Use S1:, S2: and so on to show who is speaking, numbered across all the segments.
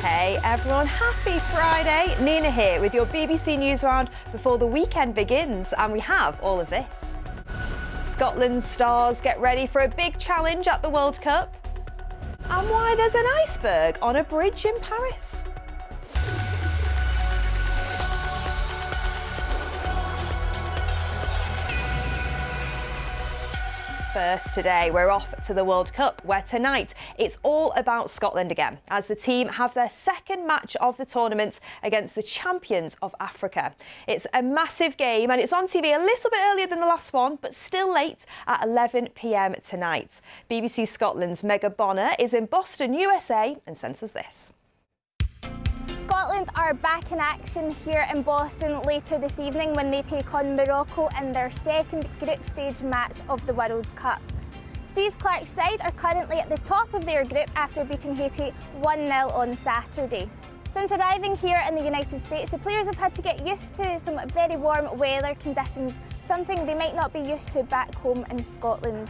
S1: Hey everyone, happy Friday. Nina here with your BBC News Round before the weekend begins, and we have all of this. Scotland's stars get ready for a big challenge at the World Cup, and why there's an iceberg on a bridge in Paris. First today, we're off to the World Cup, where tonight it's all about Scotland again, as the team have their second match of the tournament against the champions of Africa. It's a massive game and it's on TV a little bit earlier than the last one, but still late at 11 p.m. tonight. BBC Scotland's Mega Bonner is in Boston, USA, and sends us this.
S2: Scotland are back in action here in Boston later this evening when they take on Morocco in their second group stage match of the World Cup. Steve Clarke's side are currently at the top of their group after beating Haiti 1-0 on Saturday. Since arriving here in the United States, the players have had to get used to some very warm weather conditions, something they might not be used to back home in Scotland.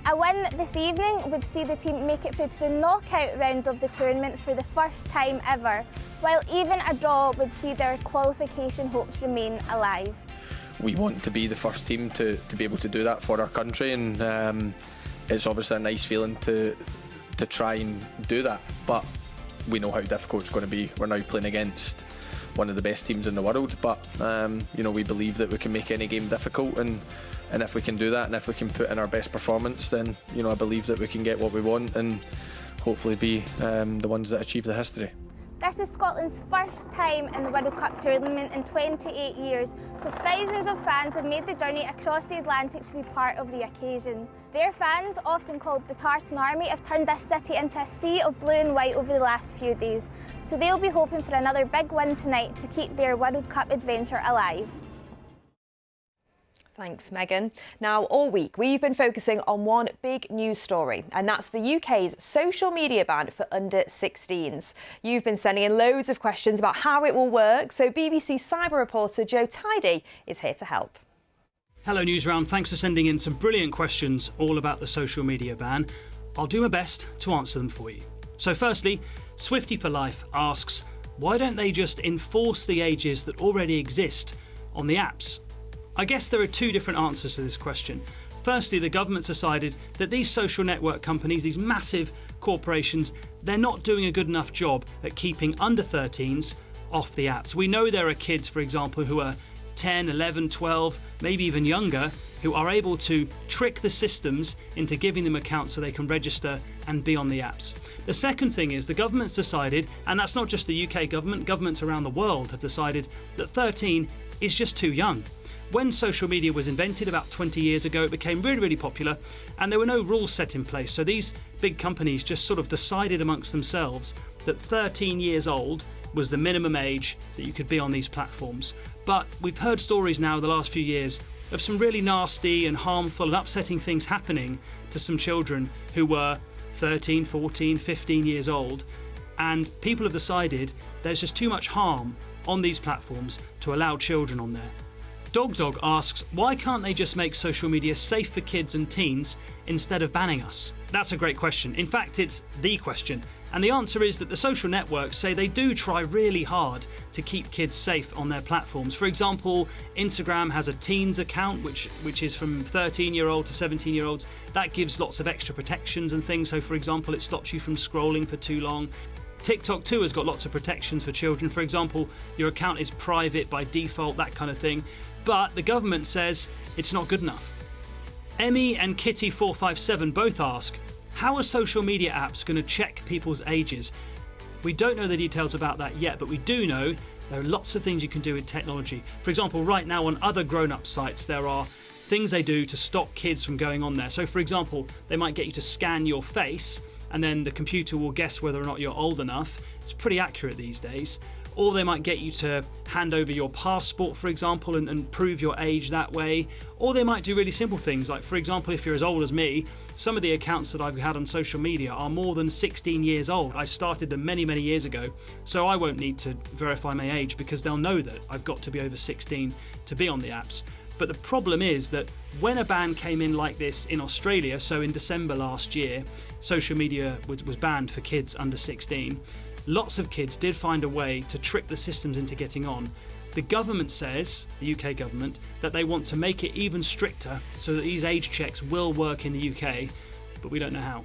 S2: A win this evening would see the team make it through to the knockout round of the tournament for the first time ever, while even a draw would see their qualification hopes remain alive.
S3: We want to be the first team to be able to do that for our country, and it's obviously a nice feeling to try and do that, but we know how difficult it's going to be. We're now playing against one of the best teams in the world, but we believe that we can make any game difficult, and if we can do that and if we can put in our best performance, then I believe that we can get what we want and hopefully be the ones that achieve the history.
S2: This is Scotland's first time in the World Cup tournament in 28 years, so thousands of fans have made the journey across the Atlantic to be part of the occasion. Their fans, often called the Tartan Army, have turned this city into a sea of blue and white over the last few days, so they'll be hoping for another big win tonight to keep their World Cup adventure alive.
S1: Thanks, Megan. Now, all week, we've been focusing on one big news story, and that's the UK's social media ban for under-16s. You've been sending in loads of questions about how it will work, so BBC cyber reporter Joe Tidy is here to help.
S4: Hello, News Round. Thanks for sending in some brilliant questions all about the social media ban. I'll do my best to answer them for you. So firstly, Swifty for Life asks, why don't they just enforce the ages that already exist on the apps? I guess there are two different answers to this question. Firstly, the government's decided that these social network companies, these massive corporations, they're not doing a good enough job at keeping under 13s off the apps. We know there are kids, for example, who are 10, 11, 12, maybe even younger, who are able to trick the systems into giving them accounts so they can register and be on the apps. The second thing is the government's decided, and that's not just the UK government, governments around the world have decided that 13 is just too young. When social media was invented about 20 years ago, it became really, really popular, and there were no rules set in place. So these big companies just sort of decided amongst themselves that 13 years old was the minimum age that you could be on these platforms. But we've heard stories now the last few years of some really nasty and harmful and upsetting things happening to some children who were 13, 14, 15 years old. And people have decided there's just too much harm on these platforms to allow children on there. Dog asks, why can't they just make social media safe for kids and teens instead of banning us? That's a great question. In fact, it's the question. And the answer is that the social networks say they do try really hard to keep kids safe on their platforms. For example, Instagram has a teens account, which is from 13-year-old to 17-year-olds. That gives lots of extra protections and things. So, for example, it stops you from scrolling for too long. TikTok too has got lots of protections for children. For example, your account is private by default, that kind of thing. But the government says it's not good enough. Emmy and Kitty457 both ask, how are social media apps going to check people's ages? We don't know the details about that yet, but we do know there are lots of things you can do with technology. For example, right now on other grown-up sites, there are things they do to stop kids from going on there. So for example, they might get you to scan your face and then the computer will guess whether or not you're old enough. It's pretty accurate these days. Or they might get you to hand over your passport, for example, and prove your age that way. Or they might do really simple things, like, for example, if you're as old as me, some of the accounts that I've had on social media are more than 16 years old. I started them many, many years ago, so I won't need to verify my age because they'll know that I've got to be over 16 to be on the apps. But the problem is that when a ban came in like this in Australia, so in December last year, social media was banned for kids under 16, lots of kids did find a way to trick the systems into getting on. The government says, the UK government, that they want to make it even stricter so that these age checks will work in the UK, but we don't know how.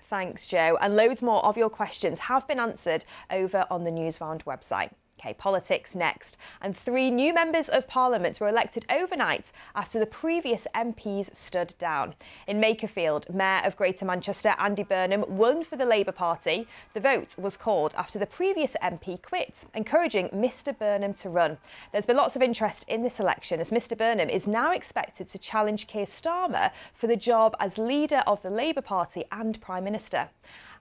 S1: Thanks, Joe. And loads more of your questions have been answered over on the Newsround website. OK, politics next. And 3 new members of Parliament were elected overnight after the previous MPs stood down. In Makerfield, Mayor of Greater Manchester Andy Burnham won for the Labour Party. The vote was called after the previous MP quit, encouraging Mr Burnham to run. There's been lots of interest in this election as Mr Burnham is now expected to challenge Keir Starmer for the job as leader of the Labour Party and Prime Minister.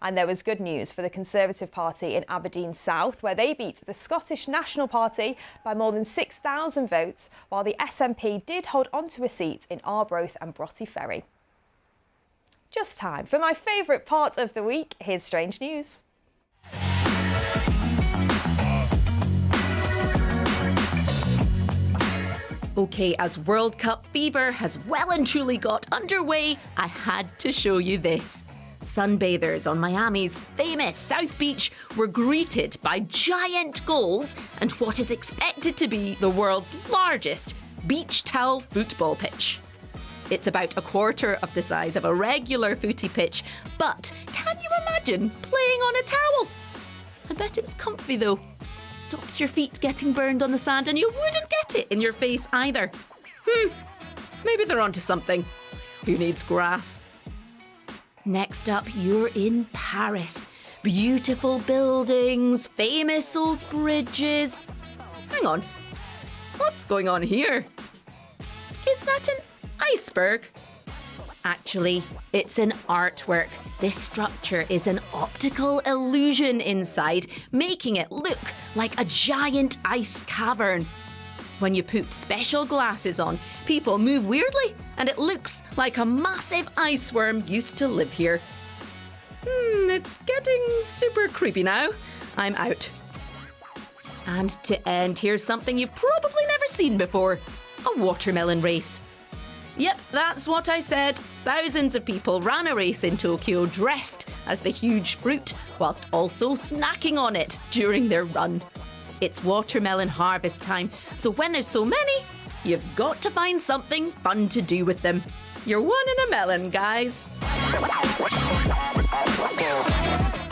S1: And there was good news for the Conservative Party in Aberdeen South, where they beat the Scottish National Party by more than 6,000 votes, while the SNP did hold on to a seat in Arbroath and Broughty Ferry. Just time for my favourite part of the week. Here's Strange News.
S5: OK, as World Cup fever has well and truly got underway, I had to show you this. Sunbathers on Miami's famous South Beach were greeted by giant goals and what is expected to be the world's largest beach towel football pitch. It's about a quarter of the size of a regular footy pitch, but can you imagine playing on a towel? I bet it's comfy though. Stops your feet getting burned on the sand and you wouldn't get it in your face either. Maybe they're onto something. Who needs grass? Next up, you're in Paris. Beautiful buildings, famous old bridges. Hang on, what's going on here? Is that an iceberg? Actually, it's an artwork. This structure is an optical illusion inside, making it look like a giant ice cavern. When you put special glasses on, people move weirdly and it looks like a massive ice worm used to live here. It's getting super creepy now. I'm out. And to end, here's something you've probably never seen before. A watermelon race. Yep, that's what I said. Thousands of people ran a race in Tokyo dressed as the huge fruit, whilst also snacking on it during their run. It's watermelon harvest time, so when there's so many, you've got to find something fun to do with them. You're one in a melon, guys.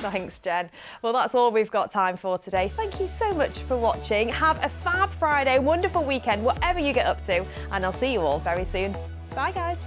S1: Thanks, Jen. Well, that's all we've got time for today. Thank you so much for watching. Have a fab Friday, wonderful weekend, whatever you get up to, and I'll see you all very soon. Bye, guys.